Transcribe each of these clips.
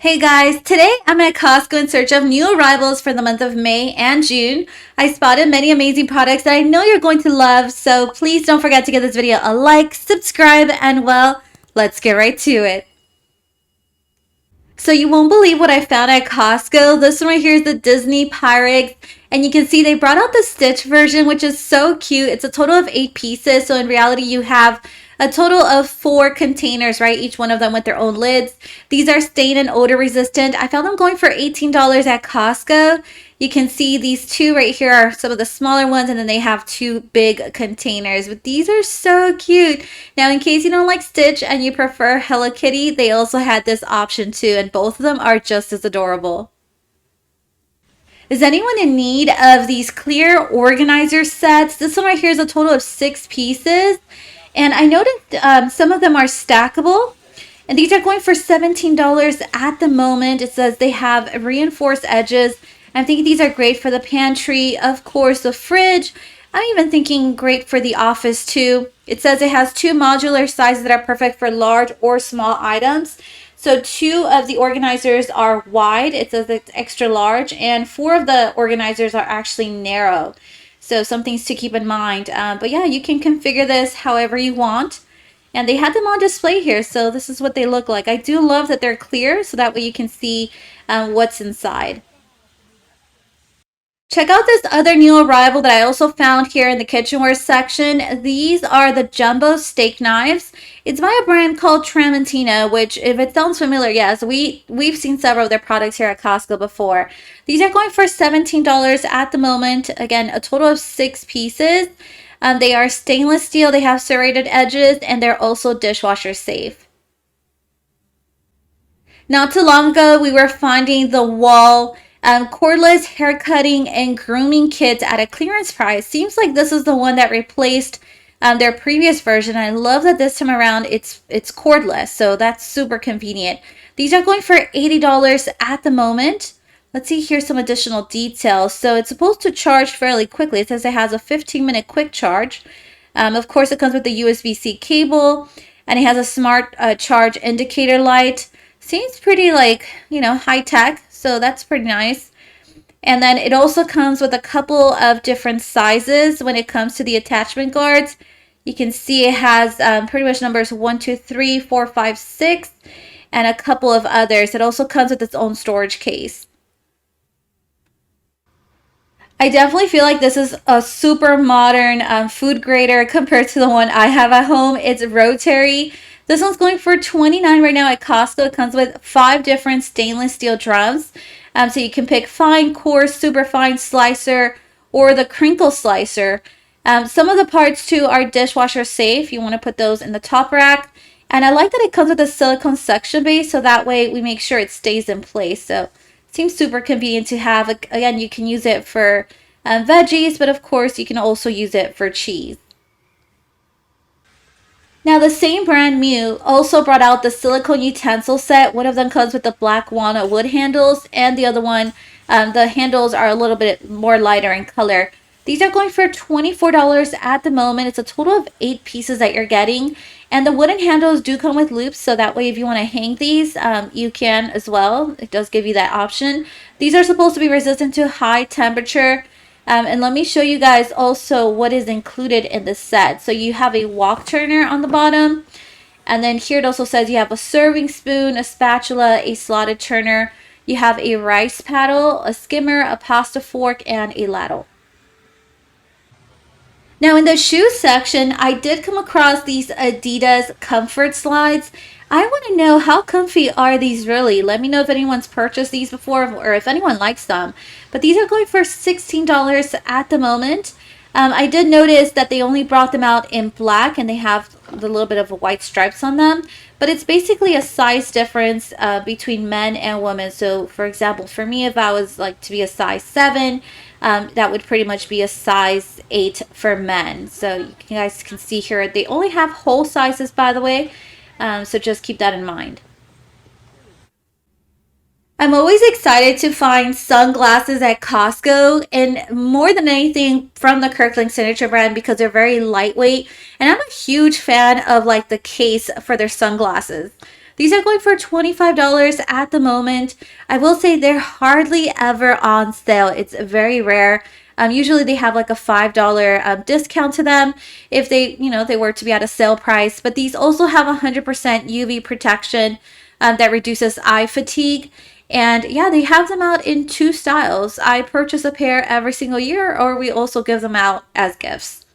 Hey guys, today I'm at Costco in search of new arrivals for the month of May and June. I spotted many amazing products that I know you're going to love, so please don't forget to give this video a like, subscribe, and well, let's get right to it. So you won't believe what I found at Costco. This one right here is the Disney Pyrex, and you can see they brought out the stitch version, which is so cute. It's a total of 8 pieces, so in reality you have a total of 4 containers, right? Each one of them with their own lids. These are stain and odor resistant. I found them going for $18 at Costco. You can see these two right here are some of the smaller ones, and then they have 2 big containers. But these are so cute. Now, in case you don't like Stitch and you prefer Hello Kitty, they also had this option too, and both of them are just as adorable. Is anyone in need of these clear organizer sets? This one right here is a total of 6 pieces. And I noticed some of them are stackable. And these are going for $17 at the moment. It says they have reinforced edges. I'm thinking these are great for the pantry, of course, the fridge. I'm even thinking great for the office too. It says it has 2 modular sizes that are perfect for large or small items. So 2 of the organizers are wide. It says it's extra large, and 4 of the organizers are actually narrow. So some things to keep in mind. But yeah, you can configure this however you want. And they had them on display here, so this is what they look like. I do love that they're clear, so that way you can see what's inside. Check out this other new arrival that I also found here in the kitchenware section. These are the jumbo steak knives. It's by a brand called Tramantina, which, if it sounds familiar, yes, we've seen several of their products here at Costco before. These are going for $17 at the moment. Again, a total of 6 pieces. They are stainless steel, they have serrated edges, and they're also dishwasher safe. Not too long ago, we were finding the wall cordless hair cutting and grooming kits at a clearance price. Seems like this is the one that replaced their previous version. I love that this time around it's cordless, so that's super convenient. These are going for $80 at the moment. Let's see here some additional details. So it's supposed to charge fairly quickly. It says it has a 15-minute quick charge. Of course, it comes with the USB-C cable, and it has a smart charge indicator light. Seems pretty high tech, so that's pretty nice. And then it also comes with a couple of different sizes when it comes to the attachment guards. You can see it has pretty much numbers 1, 2, 3, 4, 5, 6, and a couple of others. It also comes with its own storage case. I definitely feel like this is a super modern food grater compared to the one I have at home. It's rotary. This one's going for $29 right now at Costco. It comes with 5 different stainless steel drums. So you can pick fine, coarse, super fine slicer, or the crinkle slicer. Some of the parts too are dishwasher safe. You want to put those in the top rack. And I like that it comes with a silicone suction base, so that way we make sure it stays in place. So it seems super convenient to have. Again, you can use it for veggies, but of course you can also use it for cheese. Now, the same brand Mew also brought out the silicone utensil set. One of them comes with the black walnut wood handles, and the other one, the handles are a little bit more lighter in color. These are going for $24 at the moment. It's a total of 8 pieces that you're getting. And the wooden handles do come with loops, so that way if you want to hang these, you can as well. It does give you that option. These are supposed to be resistant to high temperature. And let me show you guys also what is included in the set. So you have a wok turner on the bottom. And then here it also says you have a serving spoon, a spatula, a slotted turner. You have a rice paddle, a skimmer, a pasta fork, and a ladle. Now in the shoe section, I did come across these Adidas comfort slides. I want to know, how comfy are these really? Let me know if anyone's purchased these before or if anyone likes them. But these are going for $16 at the moment. I did notice that they only brought them out in black, and they have the little bit of white stripes on them. But it's basically a size difference between men and women. So for example, for me, if I was like to be a size 7, that would pretty much be a size 8 for men. So you guys can see here, they only have whole sizes, by the way. So just keep that in mind. I'm always excited to find sunglasses at Costco, and more than anything from the Kirkland signature brand, because they're very lightweight, and I'm a huge fan of like the case for their sunglasses. These are going for $25 at the moment. I will say they're hardly ever on sale. It's very rare. Usually they have like a $5 discount to them if they, they were to be at a sale price. But these also have 100% UV protection that reduces eye fatigue. And yeah, they have them out in two styles. I purchase a pair every single year, or we also give them out as gifts.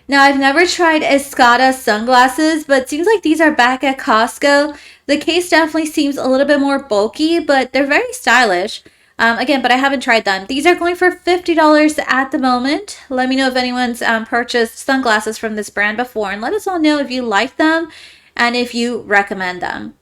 Now, I've never tried Escada sunglasses, but it seems like these are back at Costco. The case definitely seems a little bit more bulky, but they're very stylish. Again, but I haven't tried them. These are going for $50 at the moment. Let me know if anyone's purchased sunglasses from this brand before, and let us all know if you like them and if you recommend them.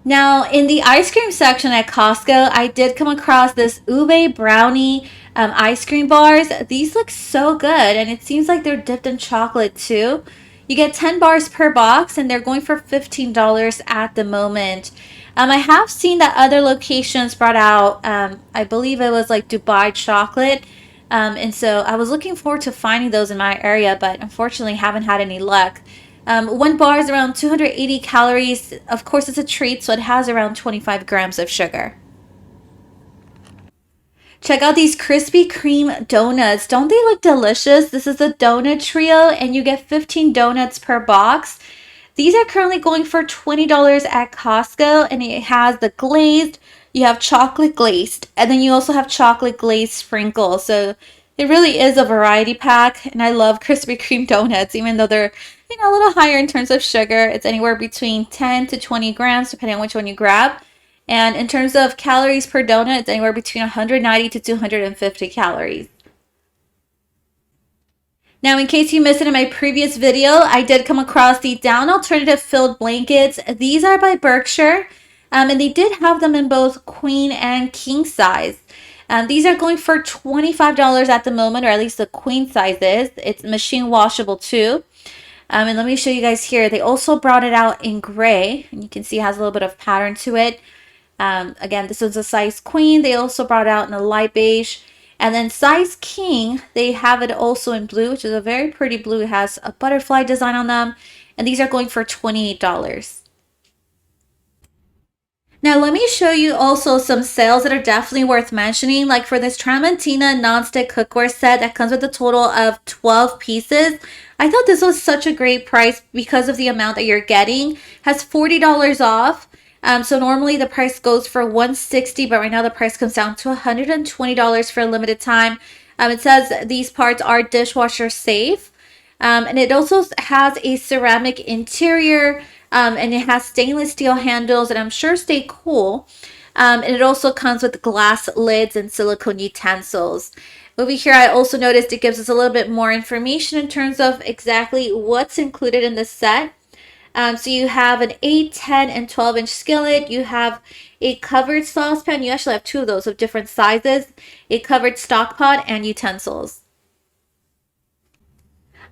Now, in the ice cream section at Costco, I did come across this Ube Brownie ice cream bars. These look so good, and it seems like they're dipped in chocolate too. You get 10 bars per box, and they're going for $15 at the moment. I have seen that other locations brought out, I believe it was like Dubai chocolate. And so I was looking forward to finding those in my area, but unfortunately haven't had any luck. One bar is around 280 calories. Of course, it's a treat, so it has around 25 grams of sugar. Check out these Krispy Kreme donuts. Don't they look delicious? This is the donut trio, and you get 15 donuts per box. These are currently going for $20 at Costco, and it has the glazed, you have chocolate glazed, and then you also have chocolate glazed sprinkles. So it really is a variety pack, and I love Krispy Kreme donuts, even though they're a little higher in terms of sugar. It's anywhere between 10 to 20 grams, depending on which one you grab. And in terms of calories per donut, it's anywhere between 190 to 250 calories. Now, in case you missed it in my previous video, I did come across the down alternative filled blankets. These are by Berkshire, and they did have them in both queen and king size. These are going for $25 at the moment, or at least the queen size is. It's machine washable too. And let me show you guys here. They also brought it out in gray, and you can see it has a little bit of pattern to it. Again, this is a size queen. They also brought out in a light beige. And then size king, they have it also in blue, which is a very pretty blue. It has a butterfly design on them. And these are going for $28. Now, let me show you also some sales that are definitely worth mentioning. Like for this Tramantina nonstick cookware set that comes with a total of 12 pieces. I thought this was such a great price because of the amount that you're getting. Has $40 off. So normally the price goes for $160, but right now the price comes down to $120 for a limited time. It says these parts are dishwasher safe. And it also has a ceramic interior, and it has stainless steel handles, and I'm sure stay cool. And it also comes with glass lids and silicone utensils. Over here, I also noticed it gives us a little bit more information in terms of exactly what's included in the set. So you have an 8, 10, and 12-inch skillet. You have a covered saucepan. You actually have two of those of different sizes. A covered stock pot and utensils.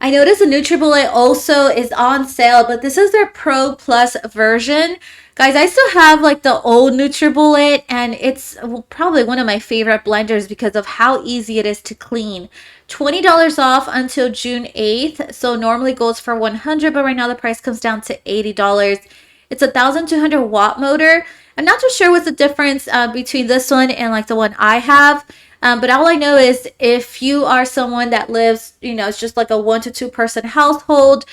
I noticed the NutriBullet also is on sale, but this is their Pro Plus version. Guys, I still have like the old NutriBullet, and it's probably one of my favorite blenders because of how easy it is to clean. $20 off until June 8th. So normally goes for $100, but right now the price comes down to $80. It's a 1,200 watt motor. I'm not too sure what's the difference between this one and like the one I have. But all I know is if you are someone that lives, it's just like a 1 to 2 person household,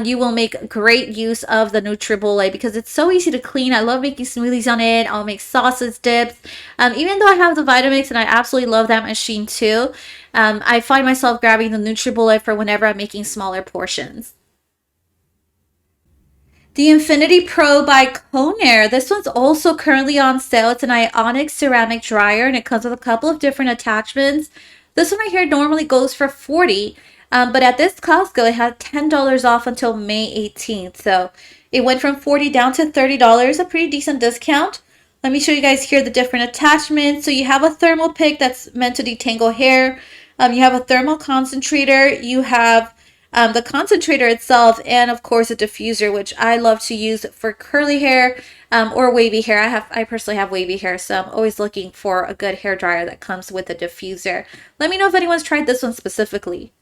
you will make great use of the NutriBullet because it's so easy to clean. I love making smoothies on it. I'll make sauces, dips. Even though I have the Vitamix and I absolutely love that machine too, I find myself grabbing the NutriBullet for whenever I'm making smaller portions. The Infinity Pro by Conair. This one's also currently on sale. It's an ionic ceramic dryer, and it comes with a couple of different attachments. This one right here normally goes for $40, but at this Costco, it had $10 off until May 18th. So it went from $40 down to $30, a pretty decent discount. Let me show you guys here the different attachments. So you have a thermal pick that's meant to detangle hair. You have a thermal concentrator. You have the concentrator itself, and of course a diffuser, which I love to use for curly hair or wavy hair. I personally have wavy hair, so I'm always looking for a good hair dryer that comes with a diffuser. Let me know if anyone's tried this one specifically.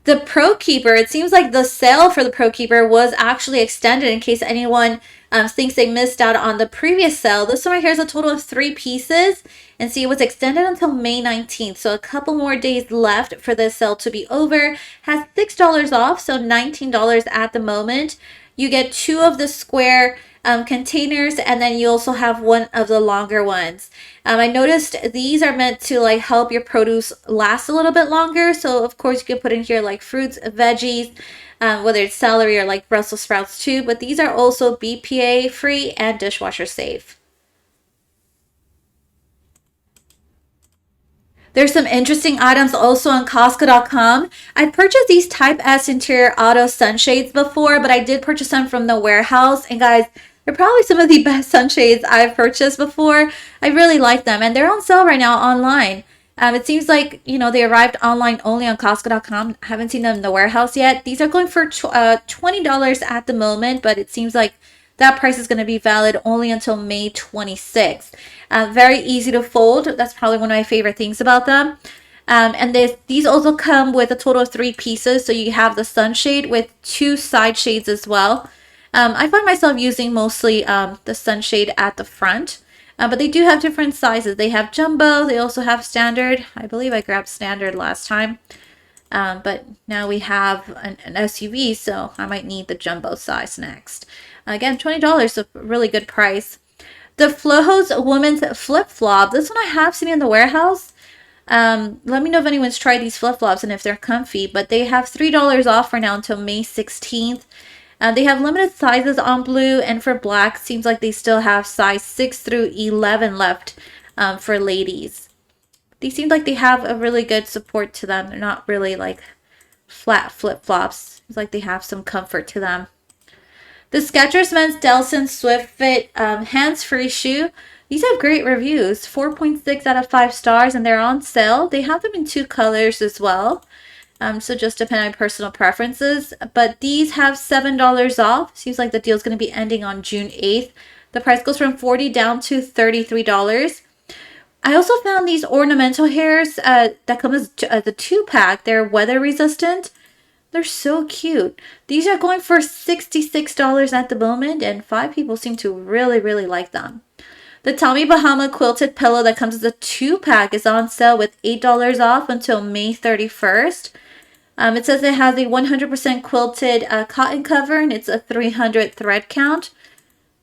The ProKeper, it seems like the sale for the ProKeper was actually extended in case anyone thinks they missed out on the previous sale. This one right here is a total of 3 pieces. And see, it was extended until May 19th. So a couple more days left for this sale to be over. Has $6 off, so $19 at the moment. You get 2 of the square containers, and then you also have 1 of the longer ones. I noticed these are meant to like help your produce last a little bit longer. So of course you can put in here like fruits, veggies, whether it's celery or like Brussels sprouts too. But these are also BPA free and dishwasher safe. There's some interesting items also on Costco.com. I purchased these Type S interior auto sunshades before, but I did purchase them from the warehouse. And guys, they're probably some of the best sunshades I've purchased before. I really like them, and they're on sale right now online. It seems like, they arrived online only on Costco.com. I haven't seen them in the warehouse yet. These are going for $20 at the moment, but it seems like that price is going to be valid only until May 26th. Very easy to fold. That's probably one of my favorite things about them. And these also come with a total of 3 pieces. So you have the sunshade with 2 side shades as well. I find myself using mostly the sunshade at the front. But they do have different sizes. They have jumbo. They also have standard. I believe I grabbed standard last time. But now we have an SUV, so I might need the jumbo size next. Again, $20, a really good price. The Floho's Women's Flip Flop. This one I have seen in the warehouse. Let me know if anyone's tried these flip flops and if they're comfy. But they have $3 off for now until May 16th. They have limited sizes on blue, and for black, seems like they still have size 6 through 11 left for ladies. These seem like they have a really good support to them. They're not really like flat flip-flops. It's like they have some comfort to them. The Skechers Men's Delson Swift Fit hands-free shoe. These have great reviews, 4.6 out of 5 stars, and they're on sale. They have them in 2 colors as well. So just depending on personal preferences. But these have $7 off. Seems like the deal is going to be ending on June 8th. The price goes from $40 down to $33. I also found these ornamental hairs that come as the 2-pack. They're weather resistant. They're so cute. These are going for $66 at the moment, and 5 people seem to really, really like them. The Tommy Bahama quilted pillow that comes as a 2-pack is on sale with $8 off until May 31st. It says it has a 100% quilted cotton cover, and it's a 300 thread count.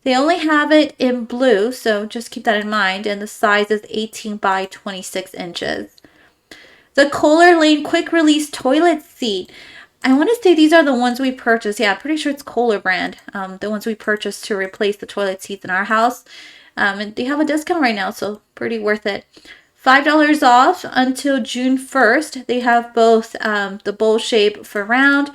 They only have it in blue, so just keep that in mind, and the size is 18 by 26 inches. The Kohler Lane Quick Release Toilet Seat. I want to say these are the ones we purchased. Yeah, I'm pretty sure it's Kohler brand. The ones we purchased to replace the toilet seats in our house. And they have a discount right now, so pretty worth it. $5 off until June 1st. They have both the bowl shape for round,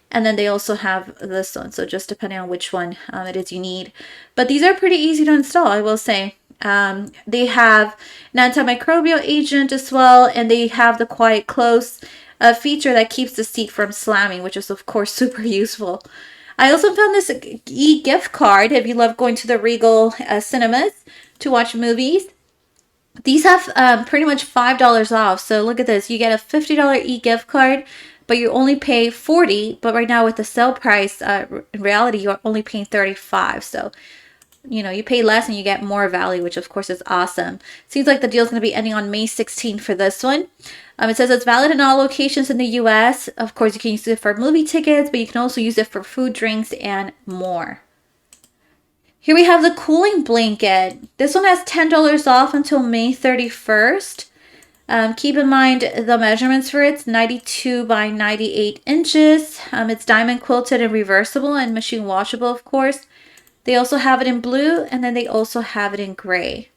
and then they also have this one. So just depending on which one it is you need. But these are pretty easy to install, I will say. They have an antimicrobial agent as well, and they have the quiet close feature that keeps the seat from slamming, which is of course super useful. I also found this e-gift card if you love going to the Regal cinemas to watch movies. These have pretty much $5 off. So look at this. You get a $50 e-gift card, but you only pay $40. But right now with the sale price, in reality, you're only paying $35. So, you pay less and you get more value, which of course is awesome. Seems like the deal is going to be ending on May 16th for this one. It says it's valid in all locations in the U.S. Of course, you can use it for movie tickets, but you can also use it for food, drinks, and more. Here we have the cooling blanket. This one has $10 off until May 31st. Keep in mind the measurements for it's 92 by 98 inches. It's diamond quilted and reversible and machine washable, of course. They also have it in blue, and then they also have it in gray.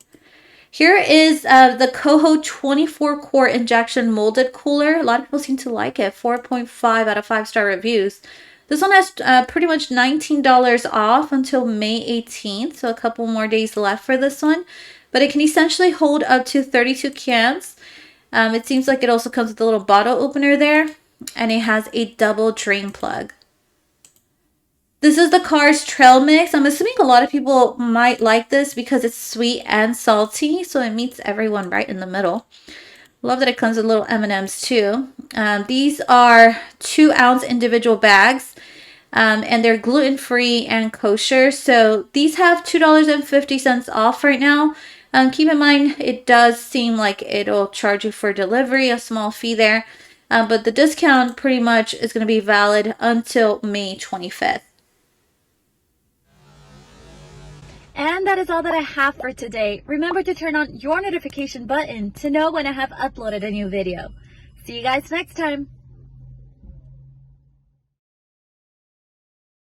Here is the Coho 24-quart injection molded cooler. A lot of people seem to like it. 4.5 out of 5-star reviews. This one has pretty much $19 off until May 18th, so a couple more days left for this one. But it can essentially hold up to 32 cans. It seems like it also comes with a little bottle opener there, and it has a double drain plug. This is the Cars Trail Mix. I'm assuming a lot of people might like this because it's sweet and salty, so it meets everyone right in the middle. Love that it comes with little M&Ms too. These are 2-ounce individual bags, and they're gluten-free and kosher. So these have $2.50 off right now. Keep in mind, it does seem like it'll charge you for delivery, a small fee there. But the discount pretty much is going to be valid until May 25th. And that is all that I have for today. Remember to turn on your notification button to know when I have uploaded a new video. See you guys next time.